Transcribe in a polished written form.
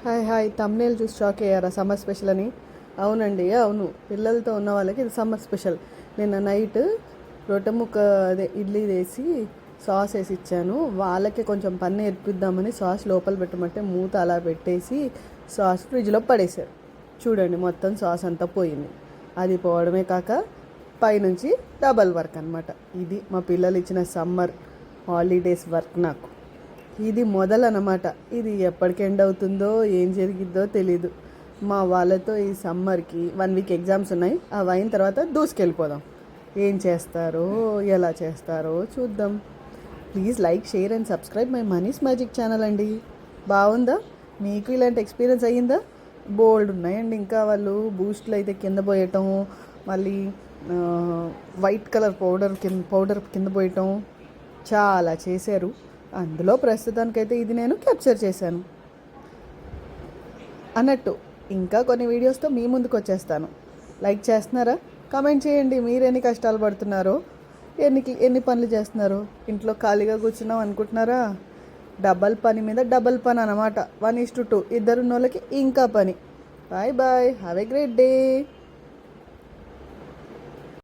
Hi hi thumbnail చూసి shock అయ్యారా summer special అని? అవునండి, అవును. పిల్లలతో ఉన్న వాళ్ళకి ఇది సమ్మర్ స్పెషల్. నిన్న నైట్ రొట్టె ముక్క అదే ఇడ్లీ వేసి సాస్ వేసి ఇచ్చాను. వాళ్ళకి కొంచెం పన్ను నేర్పిద్దామని సాస్ లోపల పెట్టమంటే మూత అలా పెట్టేసి సాస్ ఫ్రిడ్జ్లో పడేశారు. చూడండి, మొత్తం సాస్ అంతా పోయింది. అది పోవడమే కాక పైనుంచి డబల్ వర్క్ అనమాట. ఇది మా పిల్లలు ఇచ్చిన సమ్మర్ హాలిడేస్ వర్క్ నాకు. ఇది మొదలన్నమాట. ఇది ఎప్పటికి ఎండ్ అవుతుందో ఏం జరిగిద్దో తెలీదు. మా వాళ్ళతో ఈ సమ్మర్కి 1 వీక్ ఎగ్జామ్స్ ఉన్నాయి. అవి అయిన తర్వాత దూసుకెళ్ళిపోదాం. ఏం చేస్తారో ఎలా చేస్తారో చూద్దాం. Please like, share and subscribe my Mani's magic channel అండి. బాగుందా? మీకు ఇలాంటి ఎక్స్పీరియన్స్ అయ్యిందా? బోల్డ్ ఉన్నాయండి. ఇంకా వాళ్ళు బూస్ట్లు అయితే కింద పోయటం, మళ్ళీ వైట్ కలర్ పౌడర్ కింద పోయటం చాలా చేశారు. అందులో ప్రస్తుతానికైతే ఇది నేను క్యాప్చర్ చేశాను అన్నట్టు. ఇంకా కొన్ని వీడియోస్తో మీ ముందుకు వచ్చేస్తాను. లైక్ చేస్తున్నారా? కామెంట్ చేయండి. మీరు ఎన్ని కష్టాలు పడుతున్నారో, ఎన్ని పనులు చేస్తున్నారో. ఇంట్లో ఖాళీగా కూర్చున్నాం అనుకుంటున్నారా? డబల్ పని మీద డబల్ పని అన్నమాట. 1:2. ఇద్దరున్న వాళ్ళకి ఇంకా పని. Bye bye. Have a great day.